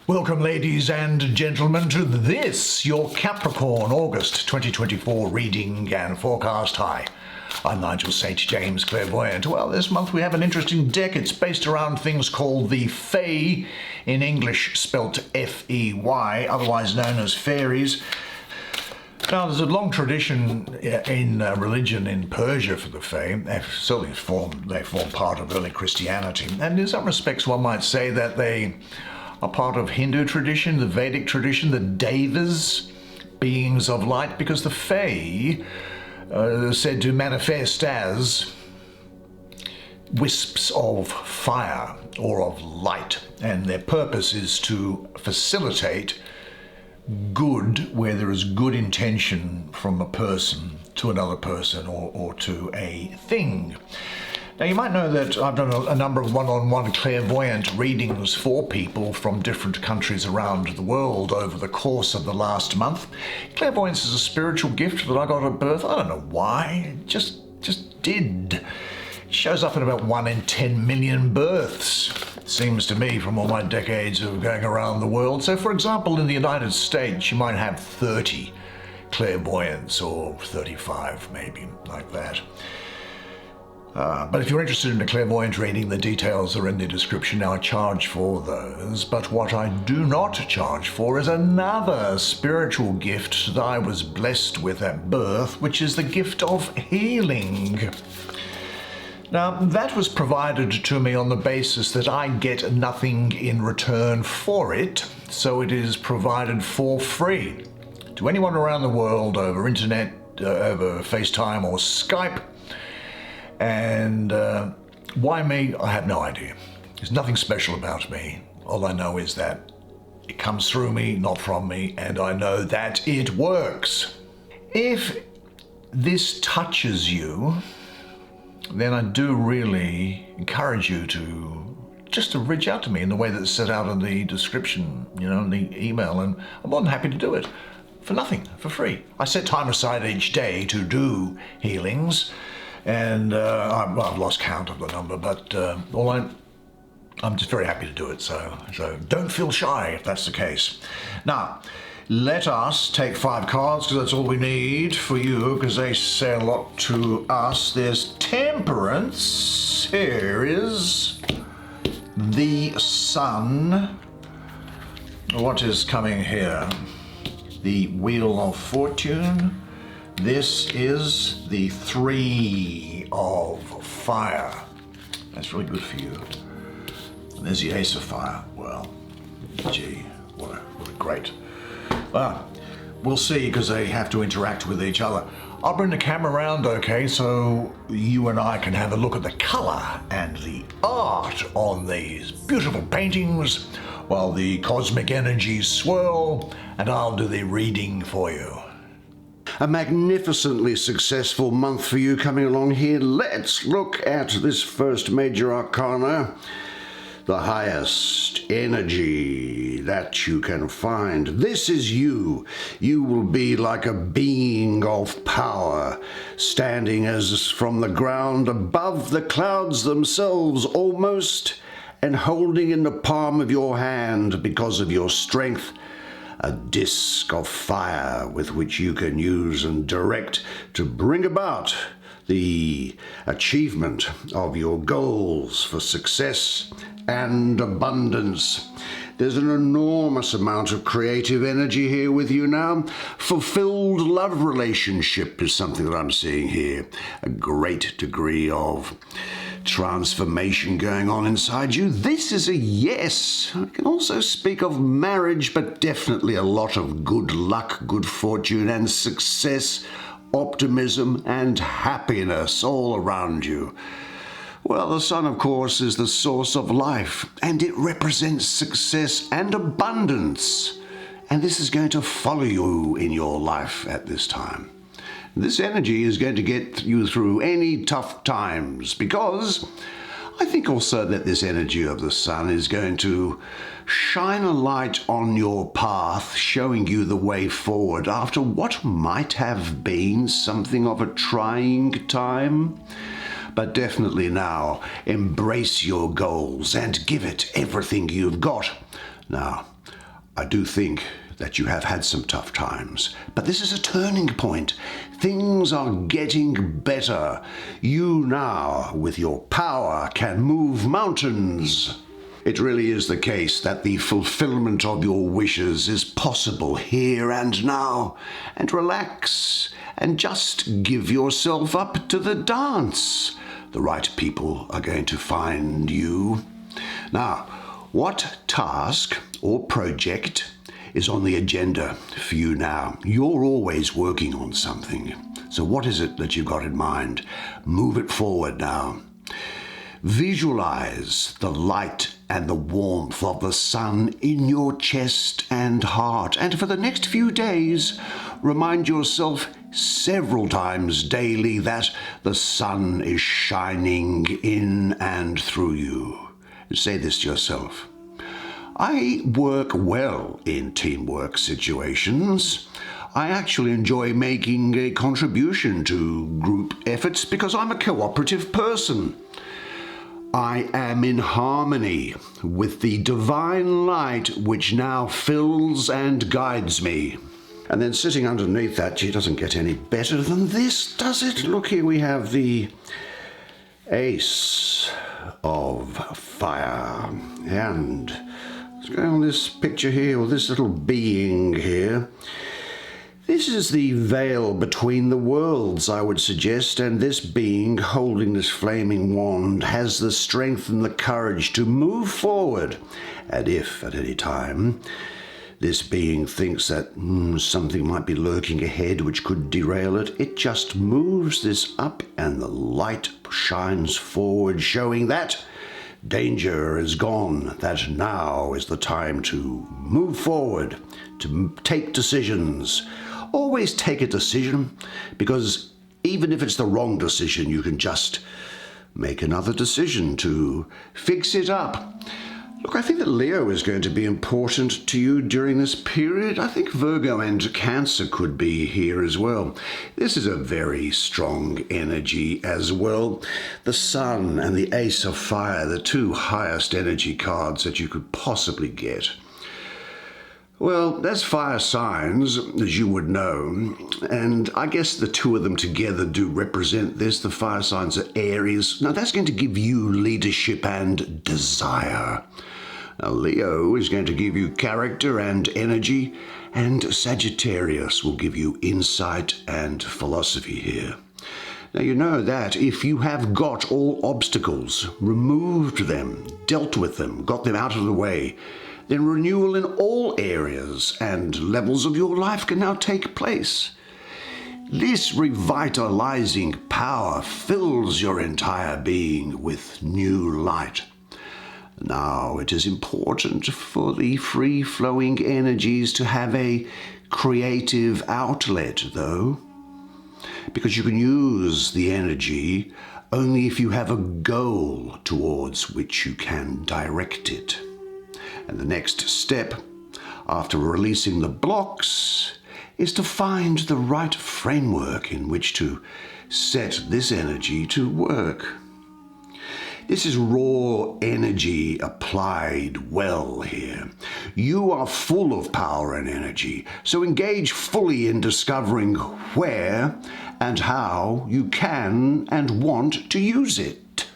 Welcome, ladies and gentlemen, to this, your Capricorn August 2024 reading and forecast. Hi, I'm Nigel St. James, clairvoyant. Well, this month we have an interesting deck. It's based around things called the Fae, in English spelt F-E-Y, otherwise known as fairies. Now, there's a long tradition in religion in Persia for the Fae. They form part of early Christianity. And in some respects, one might say that they are part of Hindu tradition, the Vedic tradition, the Devas, beings of light, because the Fae are said to manifest as wisps of fire or of light, and their purpose is to facilitate good where there is good intention from a person to another person or to a thing. Now, you might know that I've done a number of one-on-one clairvoyant readings for people from different countries around the world over the course of the last month. Clairvoyance is a spiritual gift that I got at birth. I don't know why, it just did. It shows up in about 1 in 10 million births, it seems to me, from all my decades of going around the world. So, for example, in the United States, you might have 30 clairvoyants, or 35 maybe, like that. But if you're interested in a clairvoyant reading, the details are in the description. Now, I charge for those, but what I do not charge for is another spiritual gift that I was blessed with at birth, which is the gift of healing. Now, that was provided to me on the basis that I get nothing in return for it, so it is provided for free to anyone around the world over internet, over FaceTime or Skype. And why me? I have no idea. There's nothing special about me. All I know is that it comes through me, not from me, and I know that it works. If this touches you, then I do really encourage you to reach out to me in the way that's set out in the description, in the email, and I'm more than happy to do it for nothing, for free. I set time aside each day to do healings, and I've lost count of the number, but I'm just very happy to do it, so don't feel shy if that's the case. Now, let us take 5 cards, because that's all we need for you, because they say a lot to us. There's Temperance. Here is the Sun. What is coming here? The Wheel of Fortune. This is the 3 of Fire. That's really good for you. And there's the Ace of Fire. Well, gee, what a great. Well, we'll see, because they have to interact with each other. I'll bring the camera around, okay, so you and I can have a look at the color and the art on these beautiful paintings while the cosmic energies swirl, and I'll do the reading for you. A magnificently successful month for you coming along here. Let's look at this first major arcana. The highest energy that you can find. This is you. You will be like a being of power, standing as from the ground above the clouds themselves almost, and holding in the palm of your hand, because of your strength, a disc of fire with which you can use and direct to bring about the achievement of your goals for success and abundance. There's an enormous amount of creative energy here with you now. Fulfilled love relationship is something that I'm seeing here. A great degree of transformation going on inside you. This is a yes. I can also speak of marriage, but definitely a lot of good luck, good fortune and success, optimism and happiness all around you. Well, the Sun, of course, is the source of life, and it represents success and abundance. And this is going to follow you in your life at this time. This energy is going to get you through any tough times, because I think also that this energy of the Sun is going to shine a light on your path, showing you the way forward after what might have been something of a trying time. But definitely now, embrace your goals and give it everything you've got. Now, I do think that you have had some tough times, but this is a turning point. Things are getting better. You now, with your power, can move mountains. It really is the case that the fulfillment of your wishes is possible here and now. And relax and just give yourself up to the dance. The right people are going to find you. Now, what task or project is on the agenda for you now? You're always working on something. So what is it that you've got in mind? Move it forward now. Visualize the light and the warmth of the sun in your chest and heart. And for the next few days, remind yourself several times daily that the sun is shining in and through you. Say this to yourself. I work well in teamwork situations. I actually enjoy making a contribution to group efforts because I'm a cooperative person. I am in harmony with the divine light which now fills and guides me. And then sitting underneath that, it doesn't get any better than this, does it? Look, here we have the Ace of Fire. And let's go on this picture here, or this little being here. This is the veil between the worlds, I would suggest, and this being holding this flaming wand has the strength and the courage to move forward. And if at any time this being thinks that something might be lurking ahead which could derail it, it just moves this up and the light shines forward, showing that danger is gone, that now is the time to move forward, to take decisions. Always take a decision, because even if it's the wrong decision, you can just make another decision to fix it up. Look, I think that Leo is going to be important to you during this period. I think Virgo and Cancer could be here as well. This is a very strong energy as well. The Sun and the Ace of Fire, the two highest energy cards that you could possibly get. Well, that's fire signs, as you would know, and I guess the two of them together do represent this. The fire signs are Aries. Now, that's going to give you leadership and desire. Now, Leo is going to give you character and energy, and Sagittarius will give you insight and philosophy here. Now, you know that if you have got all obstacles, removed them, dealt with them, got them out of the way, then renewal in all areas and levels of your life can now take place. This revitalizing power fills your entire being with new light. Now, it is important for the free-flowing energies to have a creative outlet, though, because you can use the energy only if you have a goal towards which you can direct it. And the next step, after releasing the blocks, is to find the right framework in which to set this energy to work. This is raw energy applied well here. You are full of power and energy, so engage fully in discovering where and how you can and want to use it.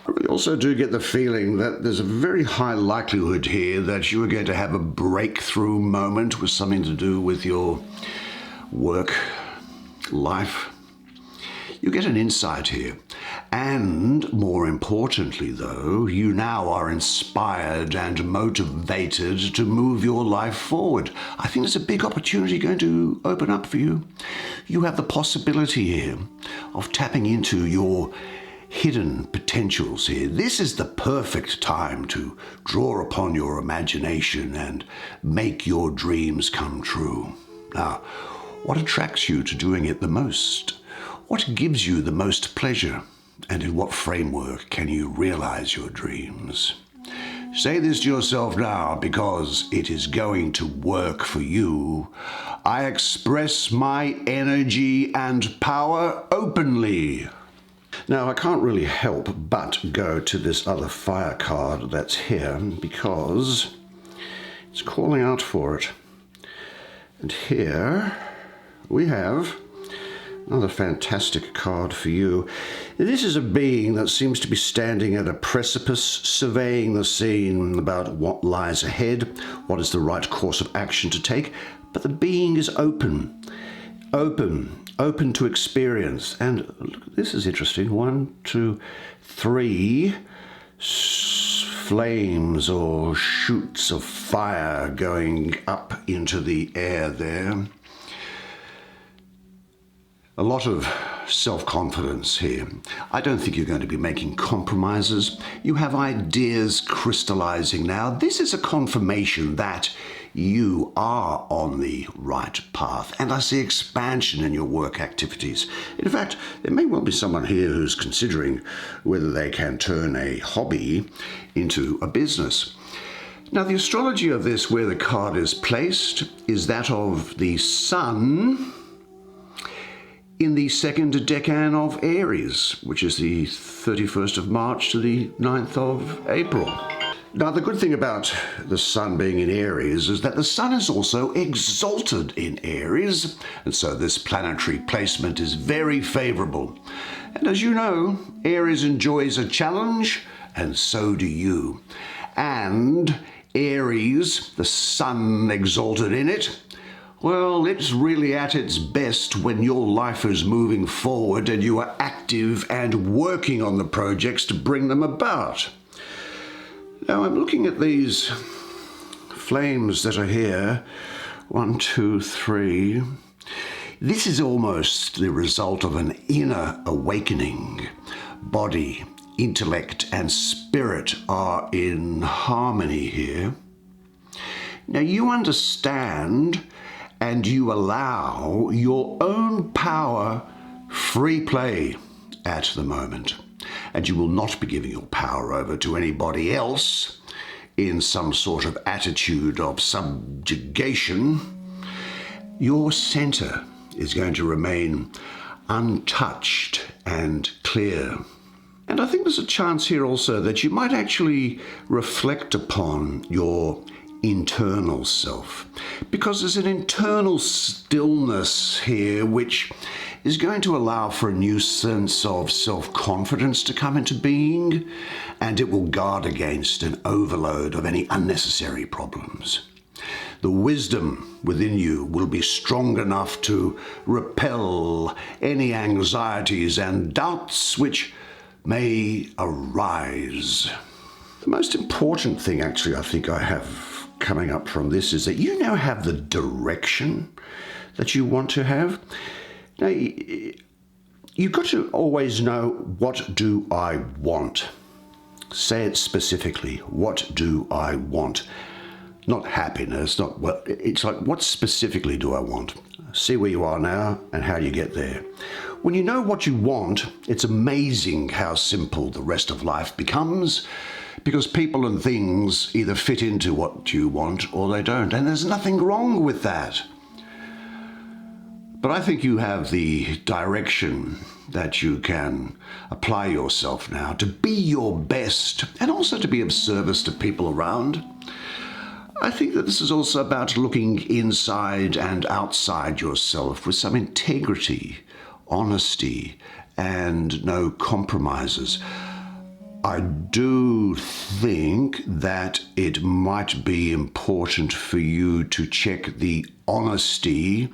I also do get the feeling that there's a very high likelihood here that you are going to have a breakthrough moment with something to do with your work life. You get an insight here. And more importantly, though, you now are inspired and motivated to move your life forward. I think there's a big opportunity going to open up for you. You have the possibility here of tapping into your hidden potentials here. This is the perfect time to draw upon your imagination and make your dreams come true. Now, what attracts you to doing it the most? What gives you the most pleasure? And in what framework can you realize your dreams? Say this to yourself now, because it is going to work for you. I express my energy and power openly. Now, I can't really help but go to this other fire card that's here, because It's calling out for it. And here we have another fantastic card for you. This is a being that seems to be standing at a precipice, surveying the scene about what lies ahead, what is the right course of action to take. But the being is open to experience. And look, this is interesting. 1, 2, 3 flames or shoots of fire going up into the air there. A lot of self-confidence here. I don't think you're going to be making compromises. You have ideas crystallizing now. This is a confirmation that you are on the right path, and I see expansion in your work activities. In fact, there may well be someone here who's considering whether they can turn a hobby into a business. Now, the astrology of this, where the card is placed, is that of the Sun in the second decan of Aries, which is the 31st of March to the 9th of April. Now, the good thing about the Sun being in Aries is that the Sun is also exalted in Aries, and so this planetary placement is very favorable. And as you know, Aries enjoys a challenge, and so do you. And Aries, the Sun exalted in it, well, it's really at its best when your life is moving forward and you are active and working on the projects to bring them about. Now, I'm looking at these flames that are here. 1, 2, 3. This is almost the result of an inner awakening. Body, intellect, and spirit are in harmony here. Now, you understand and you allow your own power free play at the moment. And you will not be giving your power over to anybody else in some sort of attitude of subjugation. Your center is going to remain untouched and clear. And I think there's a chance here also that you might actually reflect upon your internal self, because there's an internal stillness here which is going to allow for a new sense of self-confidence to come into being, and it will guard against an overload of any unnecessary problems. The wisdom within you will be strong enough to repel any anxieties and doubts which may arise. The most important thing, actually, I think I have coming up from this is that you now have the direction that you want to have. Now, you've got to always know, what do I want? Say it specifically. What do I want? Not happiness, not what. It's like, what specifically do I want? See where you are now and how you get there. When you know what you want, it's amazing how simple the rest of life becomes, because people and things either fit into what you want or they don't. And there's nothing wrong with that. But I think you have the direction that you can apply yourself now to be your best and also to be of service to people around. I think that this is also about looking inside and outside yourself with some integrity, honesty, and no compromises. I do think that it might be important for you to check the honesty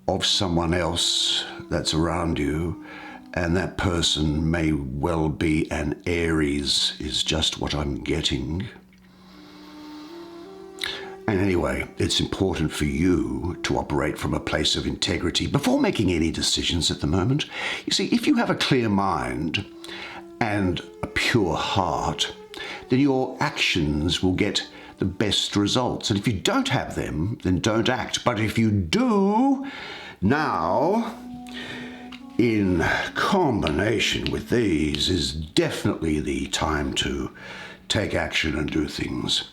of someone else that's around you, and that person may well be an Aries, is just what I'm getting. And anyway, it's important for you to operate from a place of integrity before making any decisions at the moment. You see, if you have a clear mind and a pure heart, then your actions will get the best results. And if you don't have them, then don't act. But if you do, now, in combination with these, is definitely the time to take action and do things.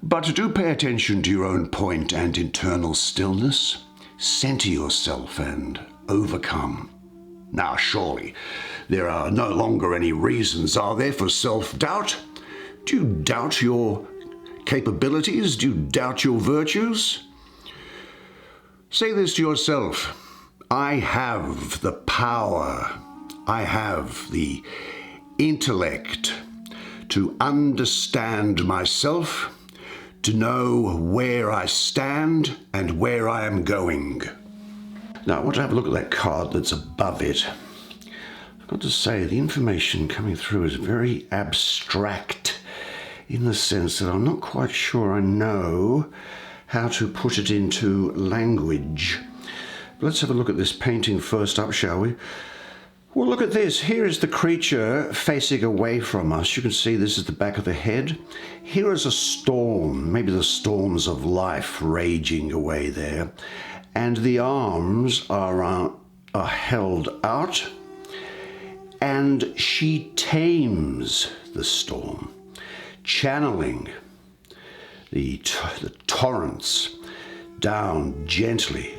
But do pay attention to your own point and internal stillness. Center yourself and overcome. Now, surely, there are no longer any reasons, are there, for self-doubt? Do you doubt your capabilities? Do you doubt your virtues? Say this to yourself. I have the power. I have the intellect to understand myself, to know where I stand and where I am going. Now, I want to have a look at that card that's above it. I've got to say, the information coming through is very abstract in the sense that I'm not quite sure I know how to put it into language. Let's have a look at this painting first up, shall we? Well, look at this. Here is the creature facing away from us. You can see this is the back of the head. Here is a storm, maybe the storms of life raging away there. And the arms are held out, and she tames the storm, channeling the torrents down gently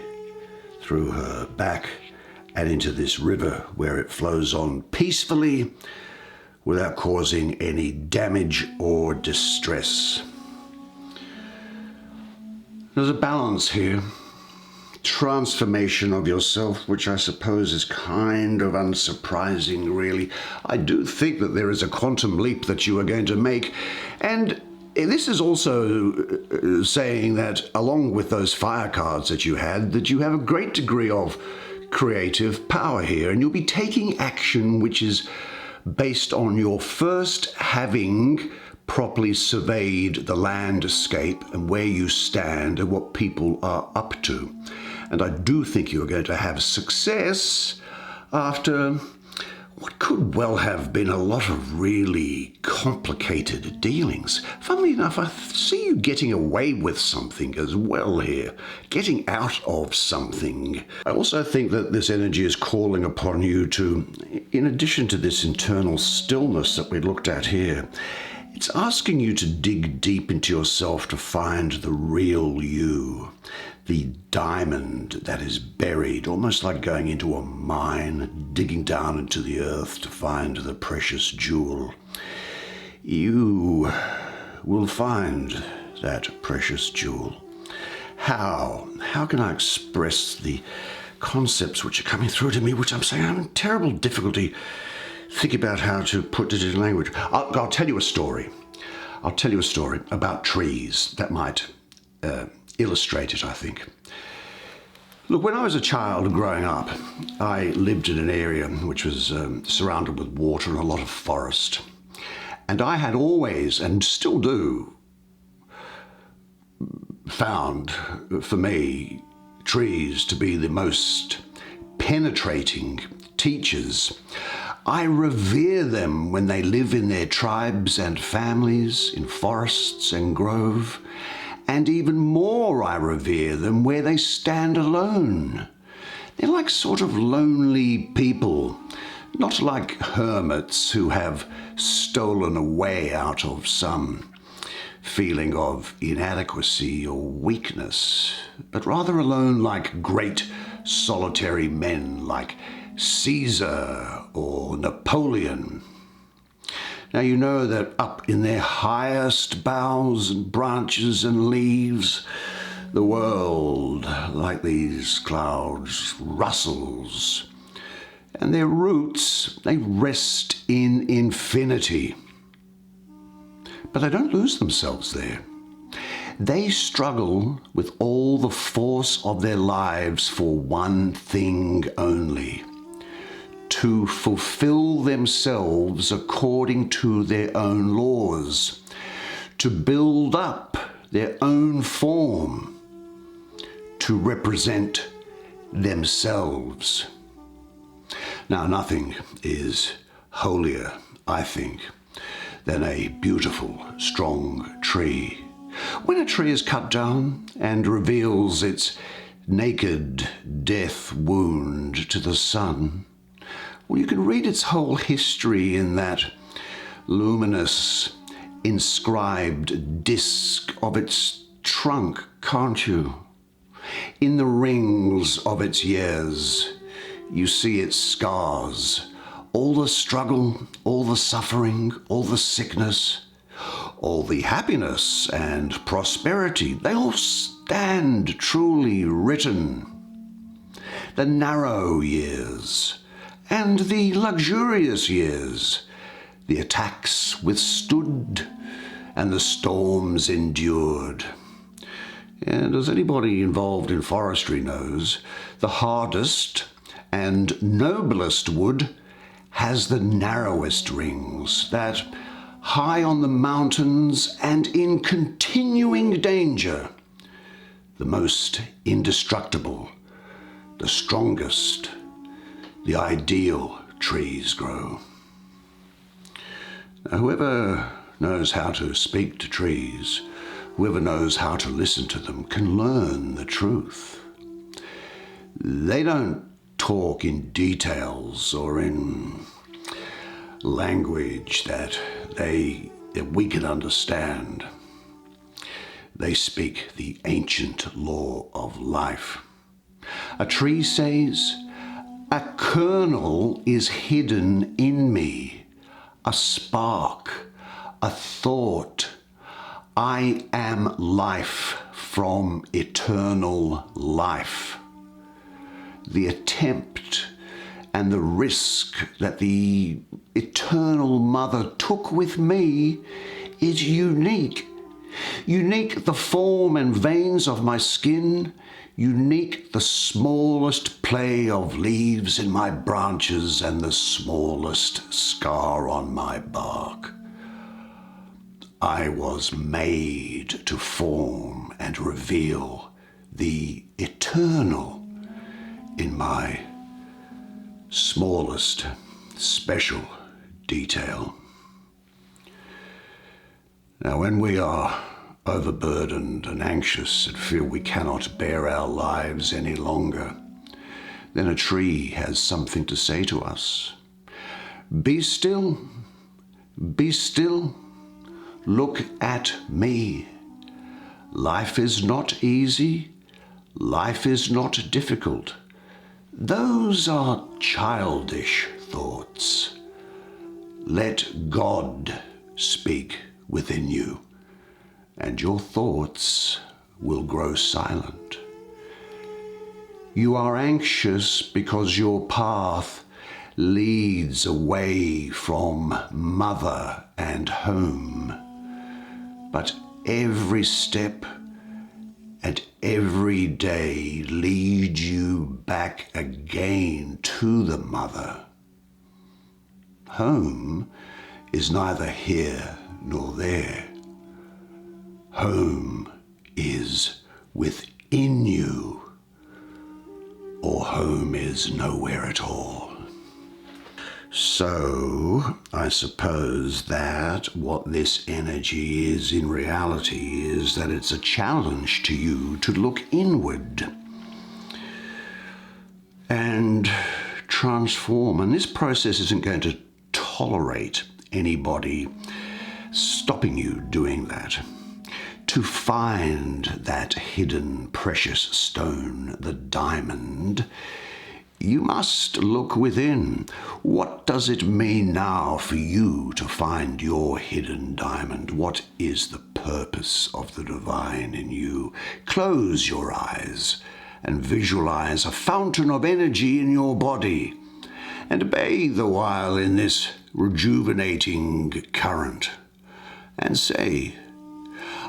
through her back and into this river where it flows on peacefully without causing any damage or distress. There's a balance here. Transformation of yourself, which I suppose is kind of unsurprising, really. I do think that there is a quantum leap that you are going to make, and this is also saying that, along with those fire cards that you had, that you have a great degree of creative power here, and you'll be taking action which is based on your first having properly surveyed the landscape and where you stand and what people are up to. And I do think you're going to have success after what could well have been a lot of really complicated dealings. Funnily enough, I see you getting away with something as well here, getting out of something. I also think that this energy is calling upon you to, in addition to this internal stillness that we looked at here, it's asking you to dig deep into yourself to find the real you, the diamond that is buried, almost like going into a mine, digging down into the earth to find the precious jewel. You will find that precious jewel. How? How can I express the concepts which are coming through to me, which I'm saying I'm in terrible difficulty thinking about how to put it in language. I'll tell you a story. I'll tell you a story about trees that might illustrate it, I think. Look, when I was a child growing up, I lived in an area which was surrounded with water and a lot of forest. And I had always, and still do, found, for me, trees to be the most penetrating teachers. I revere them when they live in their tribes and families, in forests and grove, and even more I revere them where they stand alone. They're like sort of lonely people, not like hermits who have stolen away out of some feeling of inadequacy or weakness, but rather alone like great solitary men like Caesar or Napoleon. Now you know that up in their highest boughs and branches and leaves, the world, like these clouds, rustles, and their roots, they rest in infinity. But they don't lose themselves there. They struggle with all the force of their lives for one thing only: to fulfill themselves according to their own laws, to build up their own form, to represent themselves. Now, nothing is holier, I think, than a beautiful, strong tree. When a tree is cut down and reveals its naked death wound to the sun, well, you can read its whole history in that luminous, inscribed disc of its trunk, can't you? In the rings of its years, you see its scars, all the struggle, all the suffering, all the sickness, all the happiness and prosperity, they all stand truly written. The narrow years and the luxurious years, the attacks withstood and the storms endured. And as anybody involved in forestry knows, the hardest and noblest wood has the narrowest rings, that high on the mountains and in continuing danger, the most indestructible, the strongest, the ideal trees grow. Now, whoever knows how to speak to trees, whoever knows how to listen to them, can learn the truth. They don't talk in details or in language that we can understand. They speak the ancient law of life. A tree says, "A kernel is hidden in me, a spark, a thought. I am life from eternal life." The attempt and the risk that the eternal mother took with me is unique. Unique the form and veins of my skin, unique the smallest play of leaves in my branches and the smallest scar on my bark. I was made to form and reveal the eternal in my smallest special detail. Now, when we are overburdened and anxious and feel we cannot bear our lives any longer, then a tree has something to say to us. Be still, be still, look at me. Life is not easy, life is not difficult. Those are childish thoughts. Let God speak within you, and your thoughts will grow silent. You are anxious because your path leads away from mother and home. But every step and every day lead you back again to the mother. Home is neither here nor there. Home is within you, or home is nowhere at all. So, I suppose that what this energy is in reality is that it's a challenge to you to look inward and transform. And this process isn't going to tolerate anybody stopping you doing that. To find that hidden precious stone, the diamond, you must look within. What does it mean now for you to find your hidden diamond? What is the purpose of the divine in you? Close your eyes and visualize a fountain of energy in your body and bathe a while in this rejuvenating current and say,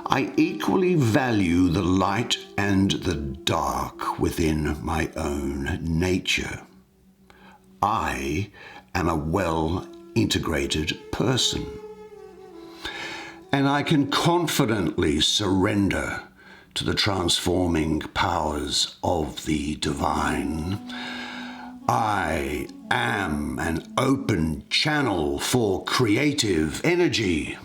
I equally value the light and the dark within my own nature. I am a well-integrated person, and I can confidently surrender to the transforming powers of the divine. I am an open channel for creative energy.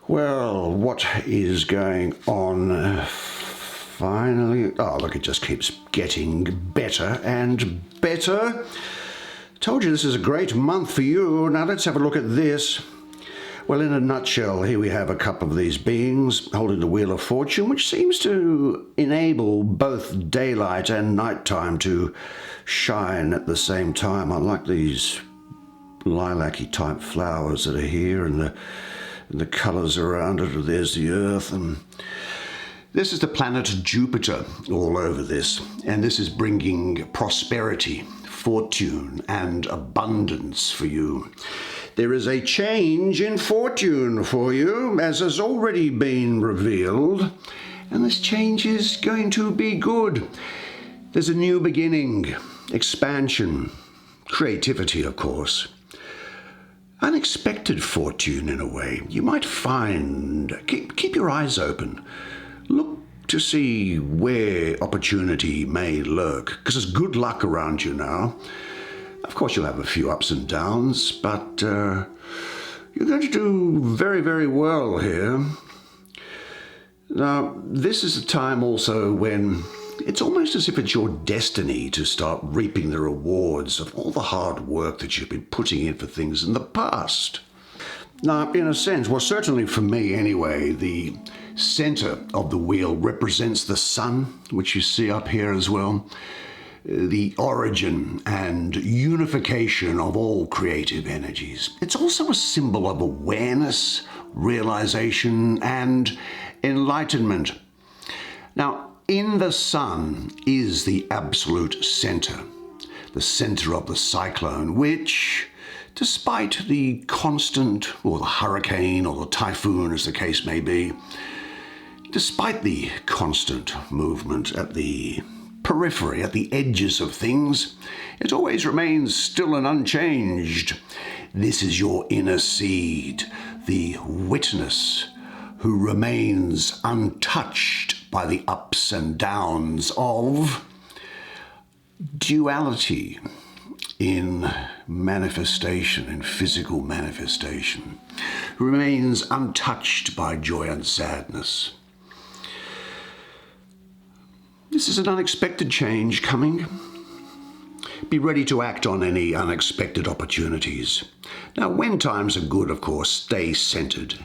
Well, what is going on? Finally, oh look, it just keeps getting better and better. Told you this is a great month for you. Now let's have a look at this. Well, in a nutshell, here we have a couple of these beings holding the Wheel of Fortune, which seems to enable both daylight and nighttime to shine at the same time. I like these lilac-y type flowers that are here, and And the colours around it, there's the Earth, and this is the planet Jupiter all over this, and this is bringing prosperity, fortune, and abundance for you. There is a change in fortune for you, as has already been revealed, and this change is going to be good. There's a new beginning, expansion, creativity, of course. Unexpected fortune in a way. You might find, keep your eyes open. Look to see where opportunity may lurk, because there's good luck around you now. Of course, you'll have a few ups and downs, but you're going to do very, very well here. Now, this is a time also when it's almost as if it's your destiny to start reaping the rewards of all the hard work that you've been putting in for things in the past. Now, in a sense, well, certainly for me anyway, the center of the wheel represents the sun, which you see up here as well, the origin and unification of all creative energies. It's also a symbol of awareness, realization, and enlightenment. Now, in the sun is the absolute center of the cyclone, which, despite the constant, or the hurricane, or the typhoon, as the case may be, despite the constant movement at the periphery, at the edges of things, it always remains still and unchanged. This is your inner seed, the witness, who remains untouched by the ups and downs of duality in manifestation, in physical manifestation, remains untouched by joy and sadness. This is an unexpected change coming. Be ready to act on any unexpected opportunities. Now, when times are good, of course, stay centered.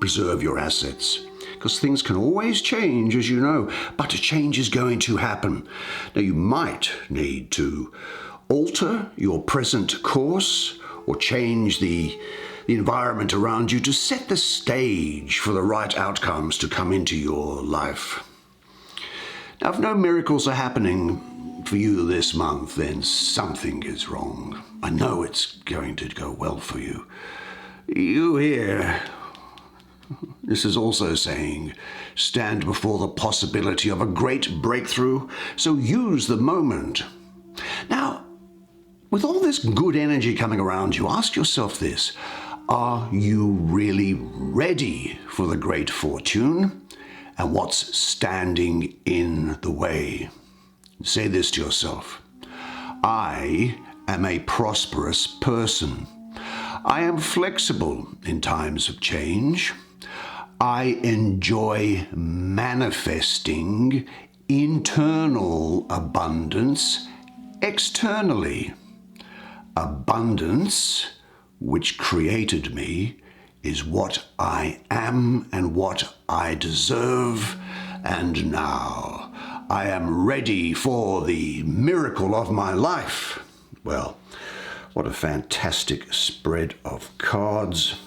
Preserve your assets, because things can always change, as you know, but a change is going to happen. Now, you might need to alter your present course or change the environment around you to set the stage for the right outcomes to come into your life. Now, if no miracles are happening for you this month, then something is wrong. I know it's going to go well for you. You here, this is also saying, stand before the possibility of a great breakthrough, so use the moment. Now, with all this good energy coming around you, ask yourself this: are you really ready for the great fortune? And what's standing in the way? Say this to yourself: I am a prosperous person. I am flexible in times of change. I enjoy manifesting internal abundance externally. Abundance, which created me, is what I am and what I deserve, and now I am ready for the miracle of my life. Well, what a fantastic spread of cards,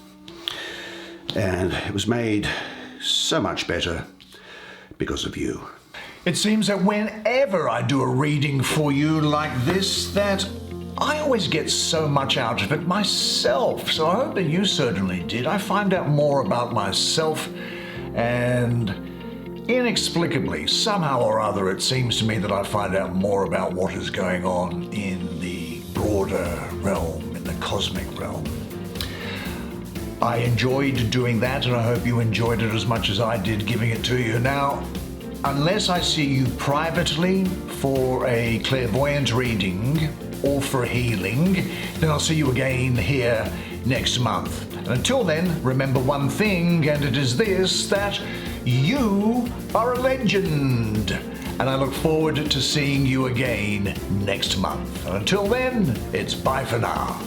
and it was made so much better because of you. It seems that whenever I do a reading for you like this, that I always get so much out of it myself, so I hope that you certainly did. I find out more about myself, and inexplicably, somehow or other, it seems to me that I find out more about what is going on in the broader realm, in the cosmic realm. I enjoyed doing that, and I hope you enjoyed it as much as I did giving it to you. Now, unless I see you privately for a clairvoyant reading or for healing, then I'll see you again here next month. And until then, remember one thing, and it is this, that you are a legend. And I look forward to seeing you again next month. And until then, it's bye for now.